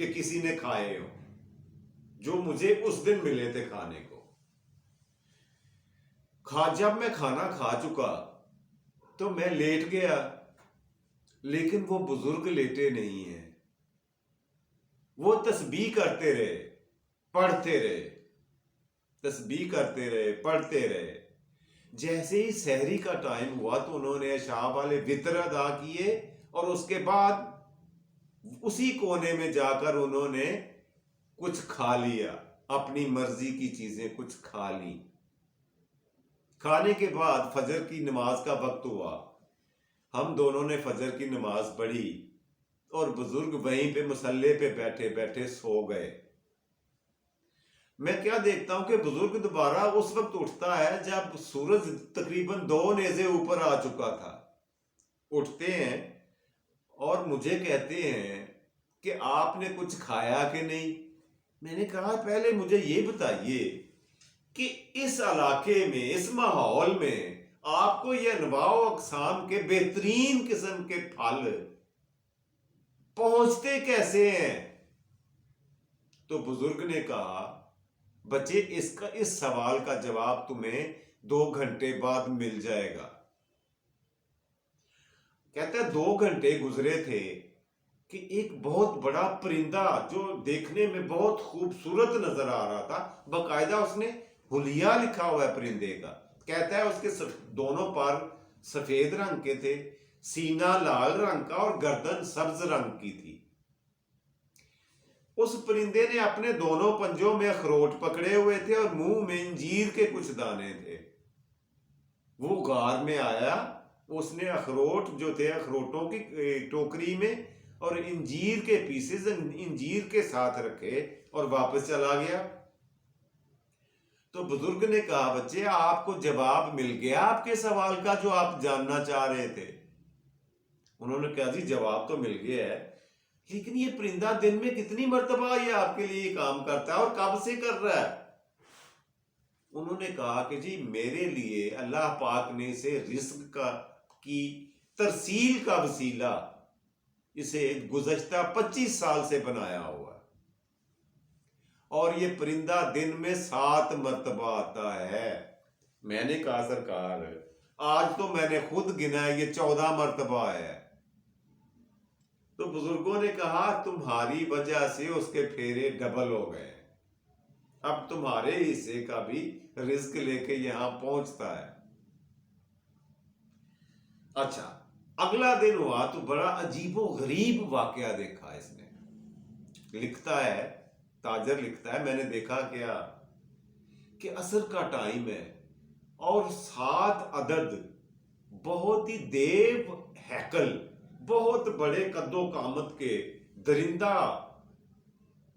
کہ کسی نے کھائے ہو جو مجھے اس دن ملے تھے کھانے کو. جب میں کھانا کھا چکا تو میں لیٹ گیا، لیکن وہ بزرگ لیٹے نہیں ہیں. وہ تسبیح کرتے رہے، پڑھتے رہے، تسبیح کرتے رہے، پڑھتے رہے. جیسے ہی سحری کا ٹائم ہوا تو انہوں نے عشاء والے وتر ادا کیے، اور اس کے بعد اسی کونے میں جا کر انہوں نے کچھ کھا لیا، اپنی مرضی کی چیزیں کچھ کھا لی. کھانے کے بعد فجر کی نماز کا وقت ہوا، ہم دونوں نے فجر کی نماز پڑھی، اور بزرگ وہیں پہ مصلی پہ بیٹھے بیٹھے سو گئے. میں کیا دیکھتا ہوں کہ بزرگ دوبارہ اس وقت اٹھتا ہے جب سورج تقریباً 2 نیزے اوپر آ چکا تھا. اٹھتے ہیں اور مجھے کہتے ہیں کہ آپ نے کچھ کھایا کہ نہیں. میں نے کہا پہلے مجھے یہ بتائیے کہ اس علاقے میں، اس ماحول میں آپ کو یہ انواع و اقسام کے بہترین قسم کے پھل پہنچتے کیسے ہیں؟ تو بزرگ نے کہا بچے اس سوال کا جواب تمہیں 2 گھنٹے بعد مل جائے گا. کہتا ہے 2 گھنٹے گزرے تھے کہ ایک بہت بڑا پرندہ جو دیکھنے میں بہت خوبصورت نظر آ رہا تھا، باقاعدہ اس نے حلیہ لکھا ہوا ہے پرندے کا. کہتا ہے اس کے دونوں پر سفید رنگ کے تھے، سینہ لال رنگ کا اور گردن سبز رنگ کی تھی. اس پرندے نے اپنے دونوں پنجوں میں اخروٹ پکڑے ہوئے تھے اور منہ میں انجیر کے کچھ دانے تھے. وہ غار میں آیا، اس نے اخروٹ جو تھے اخروٹوں کی ٹوکری میں اور انجیر کے پیسز انجیر کے ساتھ رکھے اور واپس چلا گیا. تو بزرگ نے کہا بچے آپ کو جواب مل گیا آپ کے سوال کا جو آپ جاننا چاہ رہے تھے. انہوں نے کہا جی جواب تو مل گیا ہے، لیکن یہ پرندہ دن میں کتنی مرتبہ یہ آپ کے لیے کام کرتا ہے اور کب سے کر رہا ہے؟ انہوں نے کہا کہ جی میرے لیے اللہ پاک نے اسے رزق کی ترسیل کا وسیلہ اسے گزشتہ 25 سال سے بنایا ہوا ہے، اور یہ پرندہ دن میں 7 مرتبہ آتا ہے. میں نے کہا سرکار آج تو میں نے خود گنا ہے، یہ 14 مرتبہ ہے. تو بزرگوں نے کہا تمہاری وجہ سے اس کے پھیرے ڈبل ہو گئے، اب تمہارے حصے کا بھی رزق لے کے یہاں پہنچتا ہے. اچھا اگلا دن ہوا تو بڑا عجیب و غریب واقعہ دیکھا اس نے. لکھتا ہے تاجر لکھتا ہے میں نے دیکھا کیا کہ عصر کا ٹائم ہے اور 7 عدد بہت ہی دیو ہیکل، بہت بڑے قد و قامت کے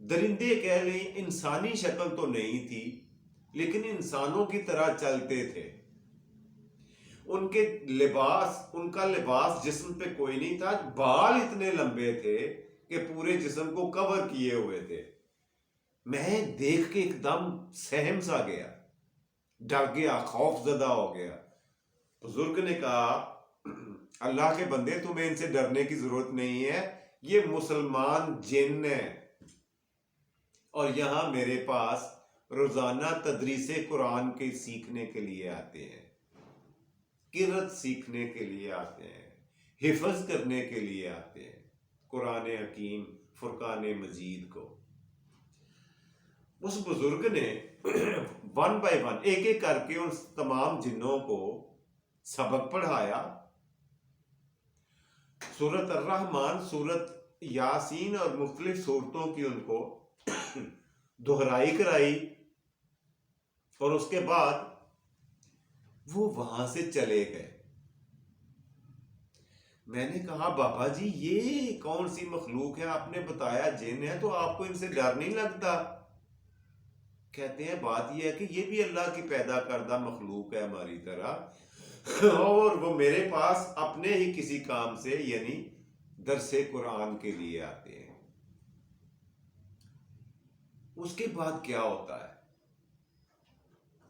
درندے کہہ لیں، انسانی شکل تو نہیں تھی لیکن انسانوں کی طرح چلتے تھے. ان کا لباس جسم پہ کوئی نہیں تھا، بال اتنے لمبے تھے کہ پورے جسم کو کور کیے ہوئے تھے. میں دیکھ کے ایک دم سہم سا گیا، ڈر گیا، خوف زدہ ہو گیا. بزرگ نے کہا اللہ کے بندے تمہیں ان سے ڈرنے کی ضرورت نہیں ہے، یہ مسلمان جن ہیں اور یہاں میرے پاس روزانہ تدریس قرآن کے سیکھنے کے لیے آتے ہیں، قرأت سیکھنے کے لیے آتے ہیں، حفظ کرنے کے لیے آتے ہیں قرآن حکیم فرقان مجید کو. اس بزرگ نے 1 by 1 ایک ایک کر کے ان تمام جنوں کو سبق پڑھایا. سورت الرحمن، سورت یاسین اور مختلف سورتوں کی ان کو دہرائی کرائی، اور اس کے بعد وہ وہاں سے چلے گئے. میں نے کہا بابا جی یہ کون سی مخلوق ہے؟ آپ نے بتایا جن ہے، تو آپ کو ان سے ڈر نہیں لگتا؟ کہتے ہیں بات یہ ہے کہ یہ بھی اللہ کی پیدا کردہ مخلوق ہے ہماری طرح، اور وہ میرے پاس اپنے ہی کسی کام سے یعنی درس قرآن کے لیے آتے ہیں. اس کے بعد کیا ہوتا ہے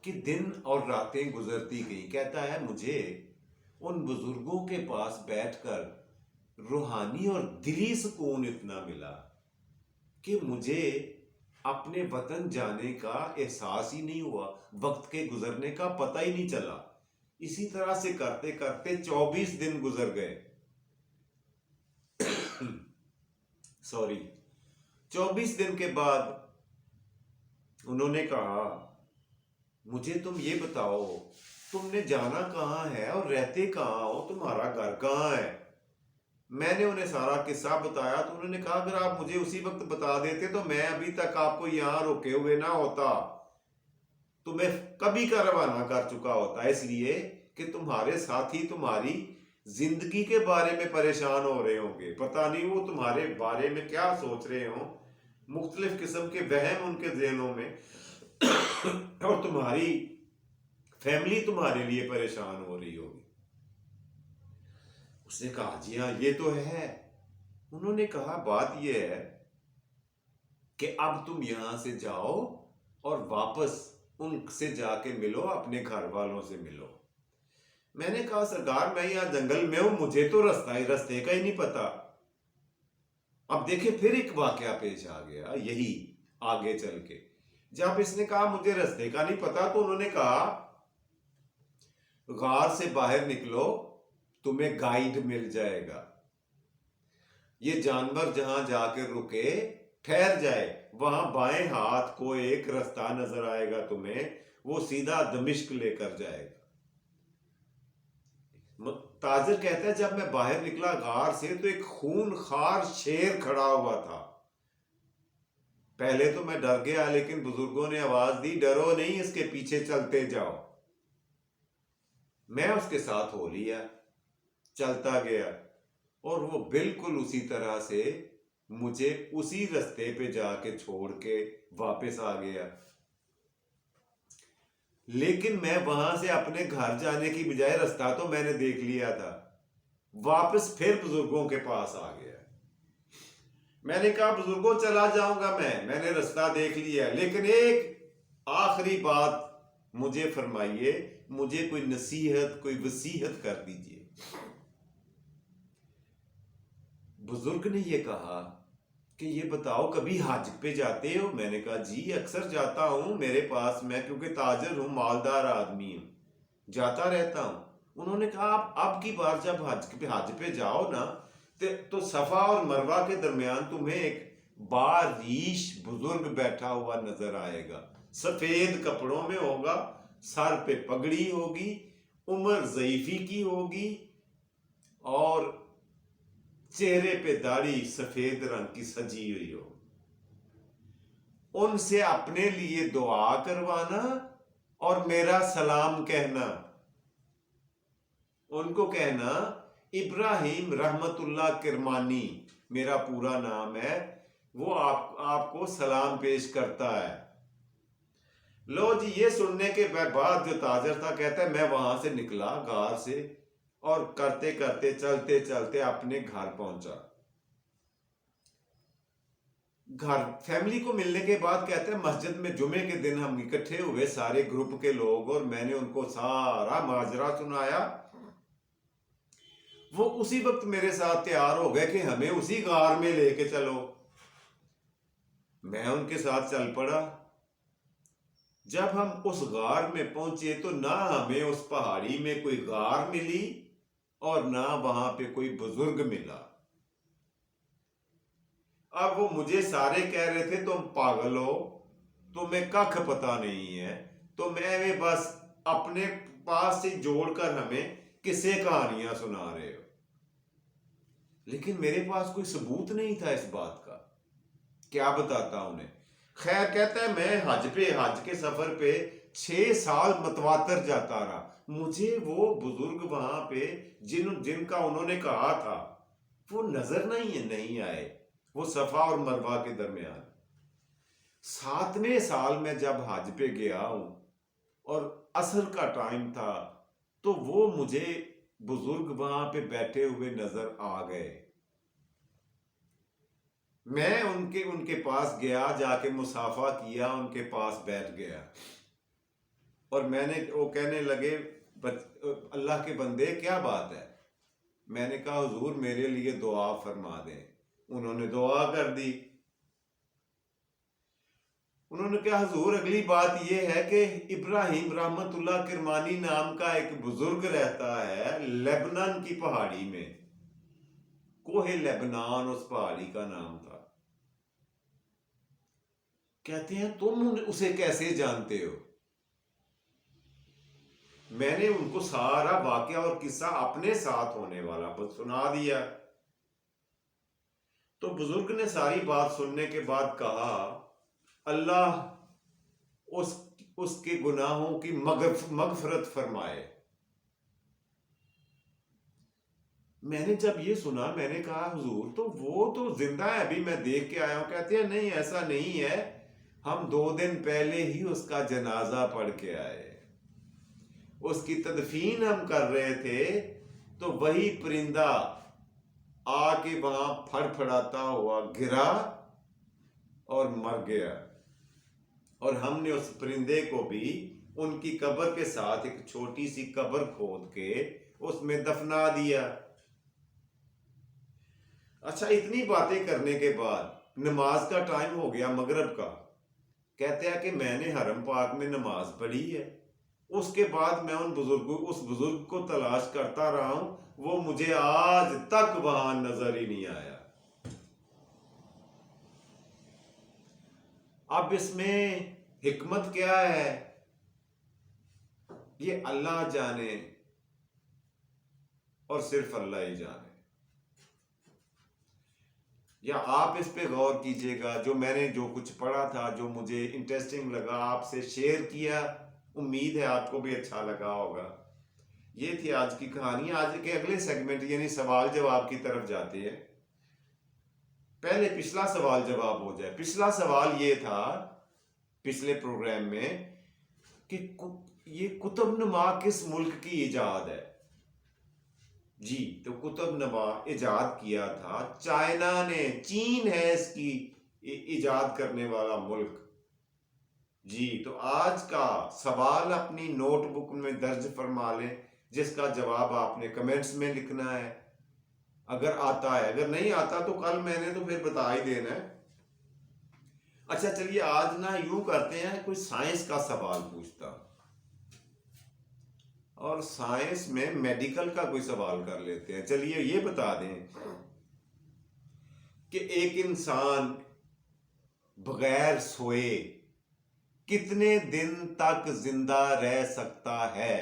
کہ دن اور راتیں گزرتی گئی. کہتا ہے مجھے ان بزرگوں کے پاس بیٹھ کر روحانی اور دلی سکون اتنا ملا کہ مجھے اپنے وطن جانے کا احساس ہی نہیں ہوا، وقت کے گزرنے کا پتہ ہی نہیں چلا۔ اسی طرح سے کرتے کرتے 24 دن گزر گئے، سوری 24 دن کے بعد انہوں نے کہا مجھے تم یہ بتاؤ تم نے جانا کہاں ہے اور رہتے کہاں ہو، تمہارا گھر کہاں ہے؟ میں نے انہیں سارا قصہ بتایا تو انہوں نے کہا اگر آپ مجھے اسی وقت بتا دیتے تو میں ابھی تک آپ کو یہاں روکے ہوئے نہ ہوتا، تمہیں کبھی کا روانہ کر چکا ہوتا، اس لیے کہ تمہارے ساتھی تمہاری زندگی کے بارے میں پریشان ہو رہے ہوں گے، پتہ نہیں وہ تمہارے بارے میں کیا سوچ رہے ہوں، مختلف قسم کے وہم ان کے ذہنوں میں، اور تمہاری فیملی تمہارے لیے پریشان ہو رہی ہوگی۔ اس نے کہا جی ہاں یہ تو ہے۔ انہوں نے کہا بات یہ ہے کہ اب تم یہاں سے جاؤ اور واپس ان سے جا کے ملو، اپنے گھر والوں سے ملو۔ میں نے کہا سرکار میں یہاں جنگل میں ہوں، مجھے تو رستے کا ہی نہیں پتا۔ اب دیکھیں پھر ایک واقعہ پیش آ گیا یہی آگے چل کے، جب اس نے کہا مجھے رستے کا نہیں پتا تو انہوں نے کہا غار سے باہر نکلو تمہیں گائیڈ مل جائے گا، یہ جانور جہاں جا کے رکے ٹھہر جائے وہاں بائیں ہاتھ کو ایک رستہ نظر آئے گا تمہیں، وہ سیدھا دمشق لے کر جائے گا۔ تاجر کہتا ہے جب میں باہر نکلا غار سے تو ایک خون خار شیر کھڑا ہوا تھا، پہلے تو میں ڈر گیا لیکن بزرگوں نے آواز دی ڈرو نہیں، اس کے پیچھے چلتے جاؤ۔ میں اس کے ساتھ ہو لیا، چلتا گیا اور وہ بالکل اسی طرح سے مجھے اسی رستے پہ جا کے چھوڑ کے واپس آ گیا، لیکن میں وہاں سے اپنے گھر جانے کی بجائے رستہ تو میں نے دیکھ لیا تھا، واپس پھر بزرگوں کے پاس آ گیا۔ میں نے کہا بزرگوں چلا جاؤں گا، میں نے رستہ دیکھ لیا، لیکن ایک آخری بات مجھے فرمائیے، مجھے کوئی نصیحت کوئی وصیت کر دیجئے۔ بزرگ نے یہ کہا کہ یہ بتاؤ کبھی حج پہ جاتے ہو؟ میں نے کہا جی اکثر جاتا ہوں، میرے پاس میں کیونکہ تاجر ہوں، مالدار آدمی ہوں، جاتا رہتا ہوں۔ انہوں نے کہا آپ اب کی بار جب حج پہ جاؤ نا تو صفا اور مروہ کے درمیان تمہیں ایک باریش بزرگ بیٹھا ہوا نظر آئے گا، سفید کپڑوں میں ہوگا، سر پہ پگڑی ہوگی، عمر ضعیفی کی ہوگی اور چہرے پہ داڑھی سفید رنگ کی سجی ہوئی ہو۔ ان سے اپنے لیے دعا کروانا اور میرا سلام کہنا، ان کو کہنا ابراہیم رحمت اللہ کرمانی میرا پورا نام ہے، وہ آپ کو سلام پیش کرتا ہے۔ لو جی یہ سننے کے بعد جو تاجر تھا کہتا ہے میں وہاں سے نکلا غار سے اور کرتے کرتے چلتے چلتے اپنے گھر پہنچا۔ گھر فیملی کو ملنے کے بعد کہتے ہیں مسجد میں جمعے کے دن ہم اکٹھے ہوئے سارے گروپ کے لوگ، اور میں نے ان کو سارا ماجرا سنایا۔ وہ اسی وقت میرے ساتھ تیار ہو گئے کہ ہمیں اسی غار میں لے کے چلو۔ میں ان کے ساتھ چل پڑا۔ جب ہم اس غار میں پہنچے تو نہ ہمیں اس پہاڑی میں کوئی غار ملی اور نہ وہاں پہ کوئی بزرگ ملا۔ اب وہ مجھے سارے کہہ رہے تھے تم پاگل ہو، تمہیں ککھ پتہ نہیں ہے، تو میں بس اپنے پاس سے جوڑ کر ہمیں قصے کہانیاں سنا رہے ہو، لیکن میرے پاس کوئی ثبوت نہیں تھا اس بات کا، کیا بتاتا انہیں۔ خیر کہتا ہے میں حج کے سفر پہ 6 سال متواتر جاتا رہا، مجھے وہ بزرگ وہاں پہ جن کا انہوں نے کہا تھا وہ نظر نہیں آئے، وہ صفا اور مروہ کے درمیان۔ 7ویں سال میں جب حج پہ گیا ہوں اور عصر کا ٹائم تھا تو وہ مجھے بزرگ وہاں پہ بیٹھے ہوئے نظر آ گئے۔ میں ان کے پاس گیا، جا کے مصافحہ کیا، ان کے پاس بیٹھ گیا، اور وہ کہنے لگے اللہ کے بندے کیا بات ہے؟ میں نے کہا حضور میرے لیے دعا فرما دیں۔ انہوں نے دعا کر دی۔ انہوں نے کہا حضور اگلی بات یہ ہے کہ ابراہیم رحمت اللہ کرمانی نام کا ایک بزرگ رہتا ہے لیبنان کی پہاڑی میں، کوہ لیبنان اس پہاڑی کا نام تھا۔ کہتے ہیں تم اسے کیسے جانتے ہو؟ میں نے ان کو سارا واقعہ اور قصہ اپنے ساتھ ہونے والا بس سنا دیا۔ تو بزرگ نے ساری بات سننے کے بعد کہا اللہ اس کے گناہوں کی مغفرت فرمائے۔ میں نے جب یہ سنا میں نے کہا حضور تو وہ تو زندہ ہے، ابھی میں دیکھ کے آیا ہوں۔ کہتے ہیں نہیں ایسا نہیں ہے، ہم 2 دن پہلے ہی اس کا جنازہ پڑھ کے آئے، اس کی تدفین ہم کر رہے تھے تو وہی پرندہ آ کے وہاں پھڑ پھڑاتا ہوا گرا اور مر گیا، اور ہم نے اس پرندے کو بھی ان کی قبر کے ساتھ ایک چھوٹی سی قبر کھود کے اس میں دفنا دیا۔ اچھا اتنی باتیں کرنے کے بعد نماز کا ٹائم ہو گیا مغرب کا۔ کہتے ہیں کہ میں نے حرم پاک میں نماز پڑھی ہے، اس کے بعد میں اس بزرگ کو تلاش کرتا رہا ہوں، وہ مجھے آج تک وہاں نظر ہی نہیں آیا۔ اب اس میں حکمت کیا ہے یہ اللہ جانے اور صرف اللہ ہی جانے، یا آپ اس پہ غور کیجئے گا۔ جو میں نے جو کچھ پڑھا تھا، جو مجھے انٹرسٹنگ لگا، آپ سے شیئر کیا، امید ہے آپ کو بھی اچھا لگا ہوگا۔ یہ تھی آج کی کہانی۔ آج کے اگلے سیگمنٹ یعنی سوال جواب کی طرف جاتے ہیں۔ پہلے پچھلا سوال جواب ہو جائے۔ پچھلا سوال یہ تھا پچھلے پروگرام میں کہ یہ قطب نما کس ملک کی ایجاد ہے؟ جی تو قطب نما ایجاد کیا تھا چائنا نے، چین ہے اس کی ایجاد کرنے والا ملک۔ جی تو آج کا سوال اپنی نوٹ بک میں درج فرما لیں، جس کا جواب آپ نے کمنٹس میں لکھنا ہے اگر آتا ہے، اگر نہیں آتا تو کل میں نے تو پھر بتا ہی دینا ہے۔ اچھا چلیے آج نا یوں کرتے ہیں، کوئی سائنس کا سوال پوچھتا، اور سائنس میں میڈیکل کا کوئی سوال کر لیتے ہیں۔ چلیے یہ بتا دیں کہ ایک انسان بغیر سوئے کتنے دن تک زندہ رہ سکتا ہے؟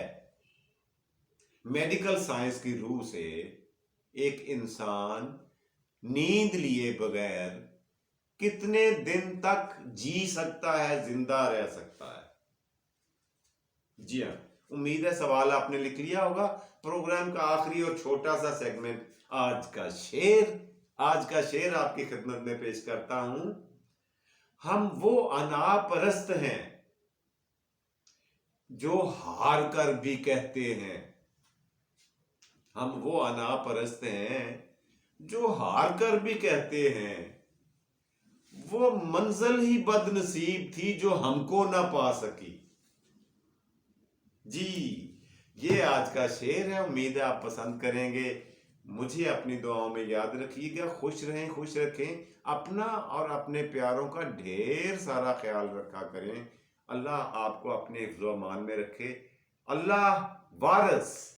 میڈیکل سائنس کی روح سے ایک انسان نیند لیے بغیر کتنے دن تک جی سکتا ہے، زندہ رہ سکتا ہے؟ جی ہاں، امید ہے سوال آپ نے لکھ لیا ہوگا۔ پروگرام کا آخری اور چھوٹا سا سیگمنٹ آج کا شعر آپ کی خدمت میں پیش کرتا ہوں۔ ہم وہ انا پرست ہیں جو ہار کر بھی کہتے ہیں، ہم وہ انا پرست ہیں جو ہار کر بھی کہتے ہیں، وہ منزل ہی بد نصیب تھی جو ہم کو نہ پا سکی۔ جی یہ آج کا شعر ہے، امید ہے آپ پسند کریں گے۔ مجھے اپنی دعاؤں میں یاد رکھیے گا۔ خوش رہیں، خوش رکھیں، اپنا اور اپنے پیاروں کا ڈھیر سارا خیال رکھا کریں۔ اللہ آپ کو اپنے حفظ و امان میں رکھے۔ اللہ وارث۔